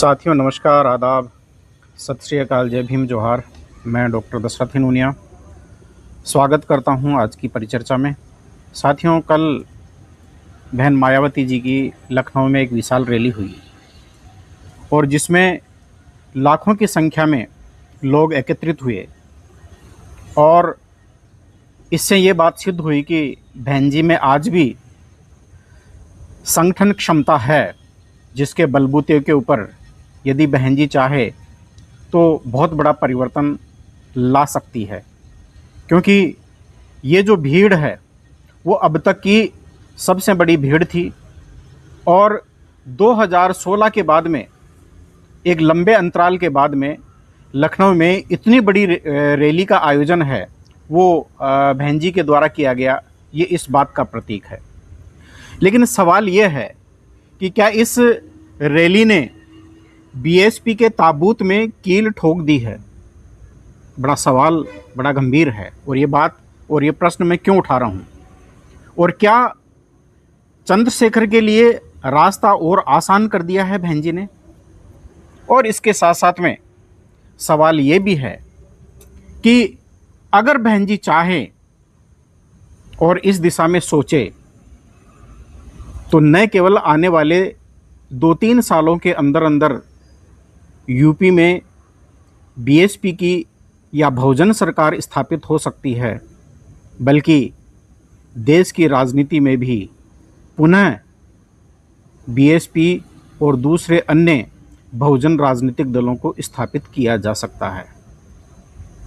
साथियों नमस्कार, आदाब, सत श्री अकाल, जय भीम, जोहार। मैं डॉक्टर दशरथ हिनूनिया स्वागत करता हूं आज की परिचर्चा में। साथियों, कल बहन मायावती जी की लखनऊ में एक विशाल रैली हुई और जिसमें लाखों की संख्या में लोग एकत्रित हुए और इससे ये बात सिद्ध हुई कि बहन जी में आज भी संगठन क्षमता है, जिसके बलबूते के ऊपर यदि बहन जी चाहे तो बहुत बड़ा परिवर्तन ला सकती है। क्योंकि ये जो भीड़ है वो अब तक की सबसे बड़ी भीड़ थी और 2016 के बाद में, एक लंबे अंतराल के बाद में लखनऊ में इतनी बड़ी रैली का आयोजन है वो बहन जी के द्वारा किया गया, ये इस बात का प्रतीक है। लेकिन सवाल ये है कि क्या इस रैली ने बीएसपी के ताबूत में कील ठोक दी है? बड़ा सवाल, बड़ा गंभीर है। और ये प्रश्न मैं क्यों उठा रहा हूँ? और क्या चंद्रशेखर के लिए रास्ता और आसान कर दिया है बहन जी ने? और इसके साथ साथ में सवाल ये भी है कि अगर बहन जी चाहे और इस दिशा में सोचे तो न केवल आने वाले 2-3 सालों के अंदर अंदर यूपी में बीएसपी की या बहुजन सरकार स्थापित हो सकती है, बल्कि देश की राजनीति में भी पुनः बीएसपी और दूसरे अन्य बहुजन राजनीतिक दलों को स्थापित किया जा सकता है।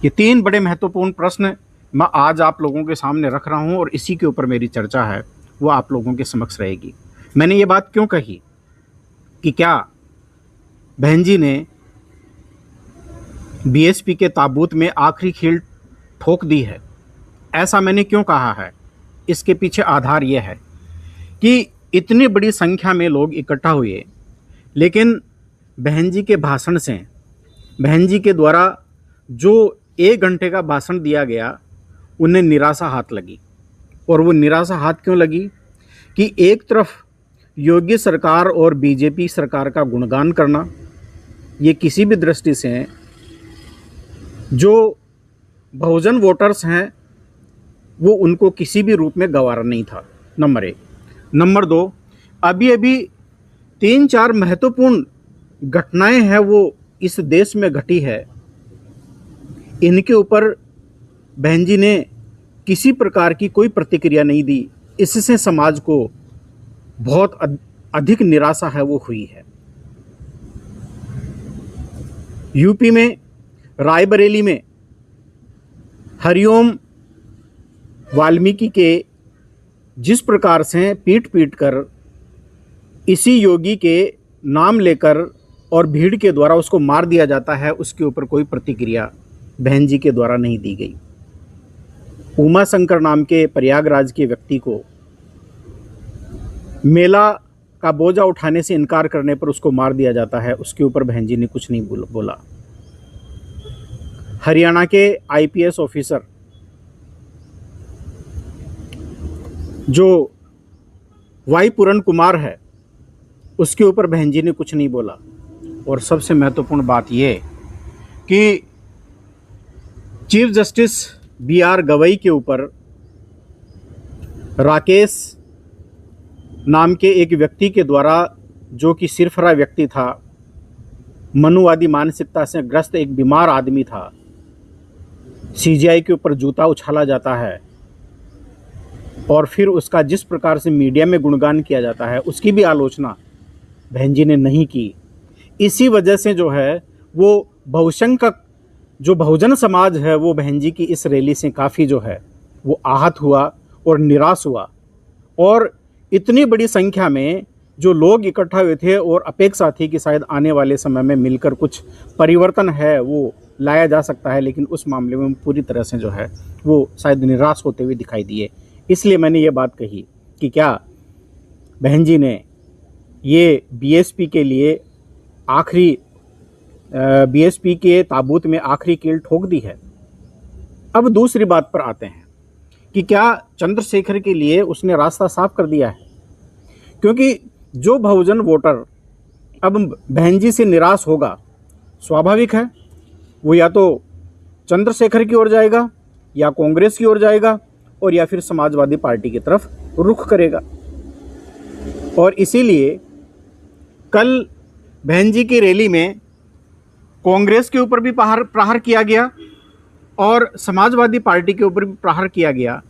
ये 3 बड़े महत्वपूर्ण प्रश्न मैं आज आप लोगों के सामने रख रहा हूं और इसी के ऊपर मेरी चर्चा है वो आप लोगों के समक्ष रहेगी। मैंने ये बात क्यों कही कि क्या बहन जी ने बीएसपी के ताबूत में आखिरी कील ठोक दी है, ऐसा मैंने क्यों कहा है? इसके पीछे आधार यह है कि इतनी बड़ी संख्या में लोग इकट्ठा हुए, लेकिन बहन जी के भाषण से, बहन जी के द्वारा जो 1 घंटे का भाषण दिया गया, उन्हें निराशा हाथ लगी। और वो निराशा हाथ क्यों लगी कि एक तरफ योगी सरकार और बीजेपी सरकार का गुणगान करना, ये किसी भी दृष्टि से जो बहुजन वोटर्स हैं वो उनको किसी भी रूप में गवारा नहीं था, नंबर 1। नंबर 2, अभी 3-4 महत्वपूर्ण घटनाएं हैं वो इस देश में घटी है, इनके ऊपर बहन जी ने किसी प्रकार की कोई प्रतिक्रिया नहीं दी। इससे समाज को बहुत अधिक निराशा है वो हुई है। यूपी में रायबरेली में हरिओम वाल्मीकि के जिस प्रकार से पीट कर इसी योगी के नाम लेकर और भीड़ के द्वारा उसको मार दिया जाता है, उसके ऊपर कोई प्रतिक्रिया बहन जी के द्वारा नहीं दी गई। उमा शंकर नाम के प्रयागराज के व्यक्ति को मेला का बोझा उठाने से इनकार करने पर उसको मार दिया जाता है, उसके ऊपर बहन जी ने कुछ नहीं बोला। हरियाणा के आईपीएस ऑफिसर जो वाई पूरन कुमार है, उसके ऊपर बहन जी ने कुछ नहीं बोला। और सबसे महत्वपूर्ण बात यह कि चीफ जस्टिस बीआर गवई के ऊपर राकेश नाम के एक व्यक्ति के द्वारा, जो कि सिरफरा व्यक्ति था, मनुवादी मानसिकता से ग्रस्त एक बीमार आदमी था, सीजीआई के ऊपर जूता उछाला जाता है और फिर उसका जिस प्रकार से मीडिया में गुणगान किया जाता है, उसकी भी आलोचना बहन जी ने नहीं की। इसी वजह से जो है वो जो बहुजन समाज है वो बहन जी की इस रैली से काफ़ी जो है वो आहत हुआ और निराश हुआ। और इतनी बड़ी संख्या में जो लोग इकट्ठा हुए थे और अपेक्षा थी कि शायद आने वाले समय में मिलकर कुछ परिवर्तन है वो लाया जा सकता है, लेकिन उस मामले में पूरी तरह से जो है वो शायद निराश होते हुए दिखाई दिए। इसलिए मैंने ये बात कही कि क्या बहन जी ने ये बीएसपी के लिए बीएसपी के ताबूत में आखिरी कील ठोक दी है। अब दूसरी बात पर आते हैं कि क्या चंद्रशेखर के लिए उसने रास्ता साफ कर दिया है? क्योंकि जो बहुजन वोटर अब बहन जी से निराश होगा, स्वाभाविक है। वो या तो चंद्रशेखर की ओर जाएगा, या कांग्रेस की ओर जाएगा, और या फिर समाजवादी पार्टी की तरफ रुख करेगा। और इसीलिए कल बहन जी की रैली में कांग्रेस के ऊपर भी प्रहार किया गया और समाजवादी पार्टी के ऊपर भी प्रहार किया गया।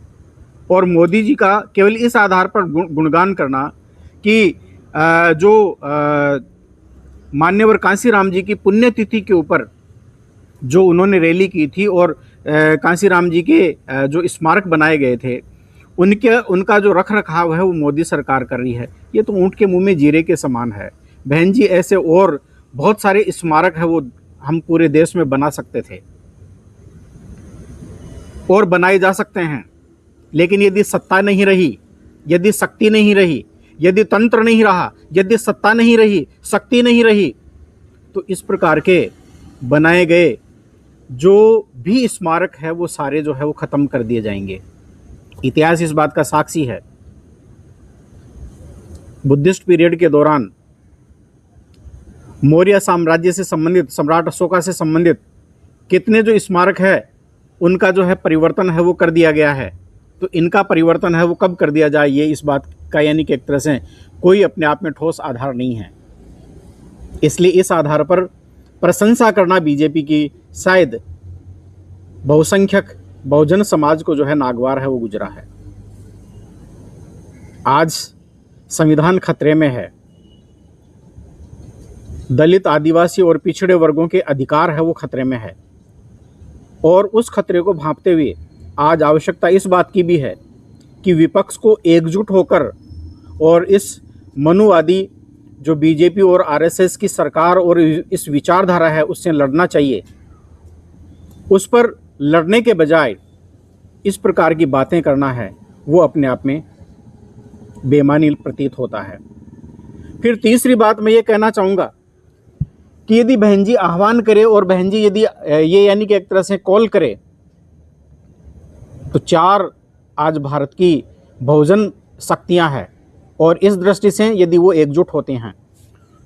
और मोदी जी का केवल इस आधार पर गुणगान करना कि जो मान्यवर कांसीराम जी की पुण्यतिथि के ऊपर जो उन्होंने रैली की थी और कांसीराम जी के जो स्मारक बनाए गए थे, उनका जो रख रखाव है वो मोदी सरकार कर रही है। ये तो ऊँट के मुंह में जीरे के समान है। बहन जी, ऐसे और बहुत सारे स्मारक है वो हम पूरे देश में बना सकते थे और बनाए जा सकते हैं, लेकिन यदि सत्ता नहीं रही, यदि शक्ति नहीं रही, यदि तंत्र नहीं रहा, यदि सत्ता नहीं रही, शक्ति नहीं रही, तो इस प्रकार के बनाए गए जो भी स्मारक है वो सारे जो है वो खत्म कर दिए जाएंगे। इतिहास इस बात का साक्षी है। बुद्धिस्ट पीरियड के दौरान मौर्य साम्राज्य से संबंधित, सम्राट अशोका से संबंधित कितने जो स्मारक है उनका जो है परिवर्तन है वो कर दिया गया है। तो इनका परिवर्तन है वो कब कर दिया जाए, ये इस बात का यानी कि एक तरह से कोई अपने आप में ठोस आधार नहीं है। इसलिए इस आधार पर प्रशंसा करना बीजेपी की शायद बहुसंख्यक बहुजन समाज को जो है नागवार है वो गुजरा है। आज संविधान खतरे में है, दलित, आदिवासी और पिछड़े वर्गों के अधिकार है वो खतरे में है। और उस खतरे को भांपते हुए आज आवश्यकता इस बात की भी है कि विपक्ष को एकजुट होकर और इस मनुवादी जो बीजेपी और आरएसएस की सरकार और इस विचारधारा है उससे लड़ना चाहिए। उस पर लड़ने के बजाय इस प्रकार की बातें करना है वो अपने आप में बेईमानी प्रतीत होता है। फिर तीसरी बात मैं ये कहना चाहूँगा कि यदि बहन जी आह्वान करे और बहन जी यदि ये यानी कि एक तरह से कॉल करे, तो 4 आज भारत की बहुजन शक्तियां हैं और इस दृष्टि से यदि वो एकजुट होते हैं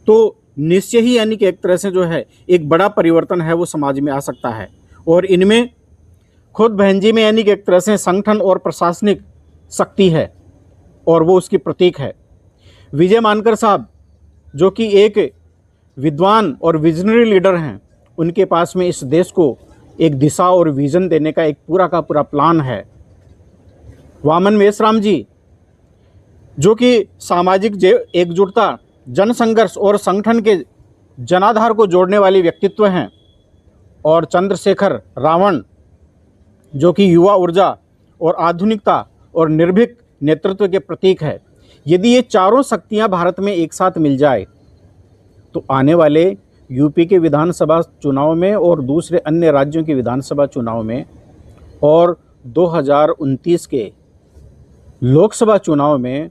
तो निश्चय ही यानी कि एक तरह से जो है एक बड़ा परिवर्तन है वो समाज में आ सकता है। और इनमें खुद बहन जी में यानी कि एक तरह से संगठन और प्रशासनिक शक्ति है और वो उसकी प्रतीक है। विजय मानकर साहब जो कि एक विद्वान और विजनरी लीडर हैं, उनके पास में इस देश को एक दिशा और विजन देने का एक पूरा का पूरा प्लान है। वामन मेश्राम जी जो कि सामाजिक एकजुटता, जनसंघर्ष और संगठन के जनाधार को जोड़ने वाले व्यक्तित्व हैं। और चंद्रशेखर रावण जो कि युवा ऊर्जा और आधुनिकता और निर्भीक नेतृत्व के प्रतीक है। यदि ये चारों शक्तियां भारत में एक साथ मिल जाए तो आने वाले यूपी के विधानसभा चुनाव में और दूसरे अन्य राज्यों के विधानसभा चुनाव में और 2029 के लोकसभा चुनाव में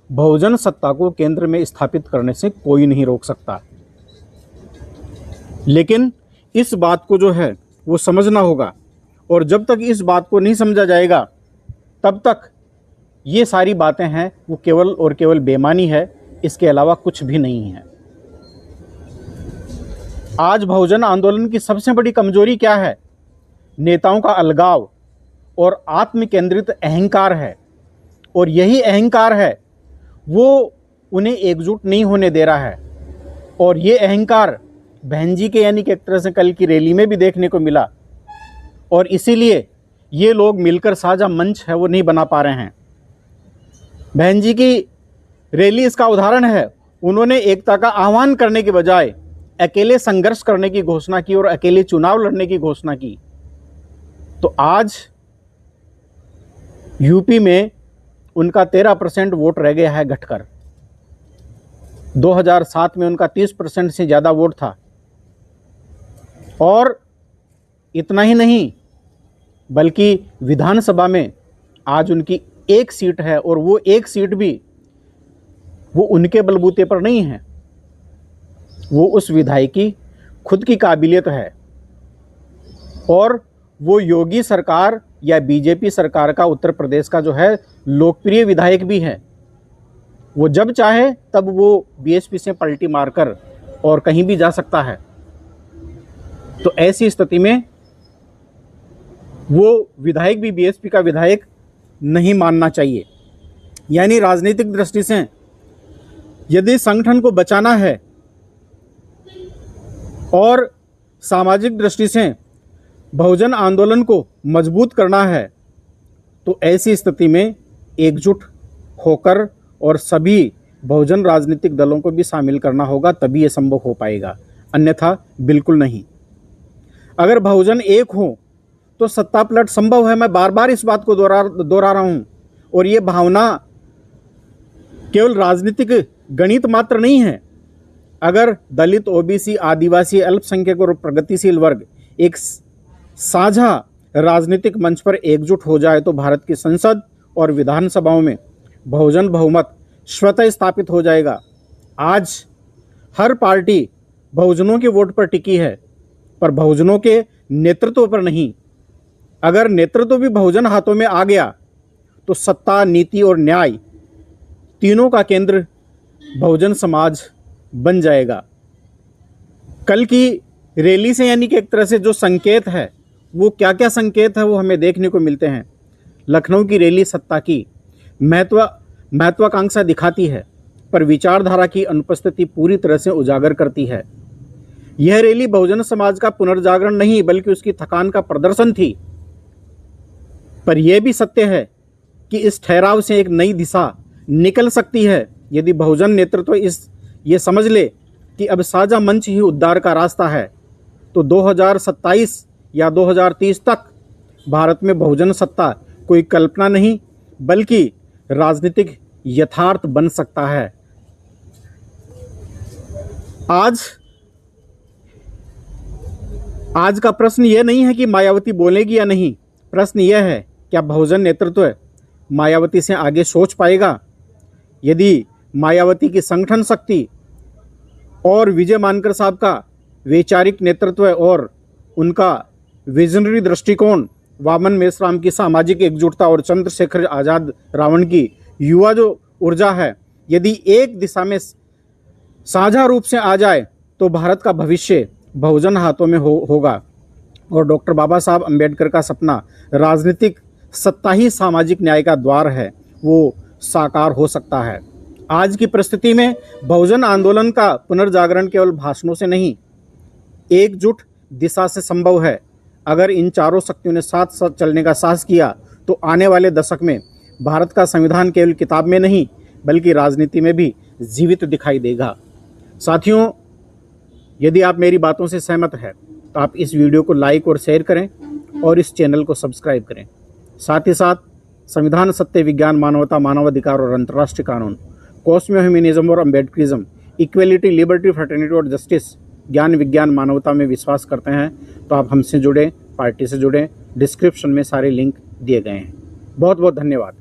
बहुजन सत्ता को केंद्र में स्थापित करने से कोई नहीं रोक सकता। लेकिन इस बात को जो है वो समझना होगा, और जब तक इस बात को नहीं समझा जाएगा तब तक ये सारी बातें हैं वो केवल और केवल बेईमानी है, इसके अलावा कुछ भी नहीं है। आज बहुजन आंदोलन की सबसे बड़ी कमजोरी क्या है? नेताओं का अलगाव और आत्म केंद्रित अहंकार है। और यही अहंकार है वो उन्हें एकजुट नहीं होने दे रहा है। और ये अहंकार बहन जी के यानी कि एक तरह से कल की रैली में भी देखने को मिला। और इसीलिए ये लोग मिलकर साझा मंच है वो नहीं बना पा रहे हैं। बहन जी की रैली इसका उदाहरण है। उन्होंने एकता का आह्वान करने के बजाय अकेले संघर्ष करने की घोषणा की और अकेले चुनाव लड़ने की घोषणा की। तो आज यूपी में उनका 13% वोट रह गया है घटकर। 2007 में उनका 30% से ज़्यादा वोट था। और इतना ही नहीं बल्कि विधानसभा में आज उनकी 1 सीट है, और वो 1 सीट भी वो उनके बलबूते पर नहीं है, वो उस विधायक की खुद की काबिलियत है। और वो योगी सरकार या बीजेपी सरकार का उत्तर प्रदेश का जो है लोकप्रिय विधायक भी है। वो जब चाहे तब वो बीएसपी से पलटी मारकर और कहीं भी जा सकता है। तो ऐसी स्थिति में वो विधायक भी बीएसपी का विधायक नहीं मानना चाहिए। यानी राजनीतिक दृष्टि से यदि संगठन को बचाना है और सामाजिक दृष्टि से बहुजन आंदोलन को मजबूत करना है, तो ऐसी स्थिति में एकजुट होकर और सभी बहुजन राजनीतिक दलों को भी शामिल करना होगा, तभी ये संभव हो पाएगा, अन्यथा बिल्कुल नहीं। अगर बहुजन एक हो तो सत्ता पलट संभव है। मैं बार बार इस बात को दोहरा रहा हूं। और ये भावना केवल राजनीतिक गणित मात्र नहीं है। अगर दलित, ओबीसी, आदिवासी, अल्पसंख्यक और प्रगतिशील वर्ग एक साझा राजनीतिक मंच पर एकजुट हो जाए तो भारत की संसद और विधानसभाओं में बहुजन बहुमत स्वतः स्थापित हो जाएगा। आज हर पार्टी बहुजनों के वोट पर टिकी है, पर बहुजनों के नेतृत्व पर नहीं। अगर नेतृत्व भी बहुजन हाथों में आ गया तो सत्ता, नीति और न्याय तीनों का केंद्र बहुजन समाज बन जाएगा। कल की रैली से यानी कि एक तरह से जो संकेत है, वो क्या क्या संकेत है वो हमें देखने को मिलते हैं। लखनऊ की रैली सत्ता की महत्वाकांक्षा दिखाती है, पर विचारधारा की अनुपस्थिति पूरी तरह से उजागर करती है। यह रैली बहुजन समाज का पुनर्जागरण नहीं बल्कि उसकी थकान का प्रदर्शन थी। पर यह भी सत्य है कि इस ठहराव से एक नई दिशा निकल सकती है यदि बहुजन नेतृत्व ये समझ ले कि अब साझा मंच ही उद्धार का रास्ता है। तो 2027 या 2030 तक भारत में बहुजन सत्ता कोई कल्पना नहीं बल्कि राजनीतिक यथार्थ बन सकता है। आज का प्रश्न यह नहीं है कि मायावती बोलेगी या नहीं। प्रश्न यह है, क्या बहुजन नेतृत्व मायावती से आगे सोच पाएगा? यदि मायावती की संगठन शक्ति और विजय मानकर साहब का वैचारिक नेतृत्व और उनका विजनरी दृष्टिकोण, वामन मेश्राम की सामाजिक एकजुटता और चंद्रशेखर आज़ाद रावण की युवा जो ऊर्जा है, यदि एक दिशा में साझा रूप से आ जाए तो भारत का भविष्य बहुजन हाथों में होगा और डॉक्टर बाबा साहब अम्बेडकर का सपना राजनीतिक सत्ता ही सामाजिक न्याय का द्वार है, वो साकार हो सकता है। आज की परिस्थिति में बहुजन आंदोलन का पुनर्जागरण केवल भाषणों से नहीं, एकजुट दिशा से संभव है। अगर इन चारों शक्तियों ने साथ साथ चलने का साहस किया तो आने वाले दशक में भारत का संविधान केवल किताब में नहीं बल्कि राजनीति में भी जीवित दिखाई देगा। साथियों, यदि आप मेरी बातों से सहमत हैं तो आप इस वीडियो को लाइक और शेयर करें और इस चैनल को सब्सक्राइब करें। साथ ही साथ संविधान, सत्य, विज्ञान, मानवता, मानवाधिकार और अंतर्राष्ट्रीय कानून, कॉस्मियो ह्यूमनिज्म और अम्बेडकरिज्म, इक्वेलिटी, लिबर्टी, फ्रेटर्निटी और जस्टिस, ज्ञान, विज्ञान, मानवता में विश्वास करते हैं तो आप हमसे जुड़ें, पार्टी से जुड़ें। डिस्क्रिप्शन में सारे लिंक दिए गए हैं। बहुत बहुत धन्यवाद।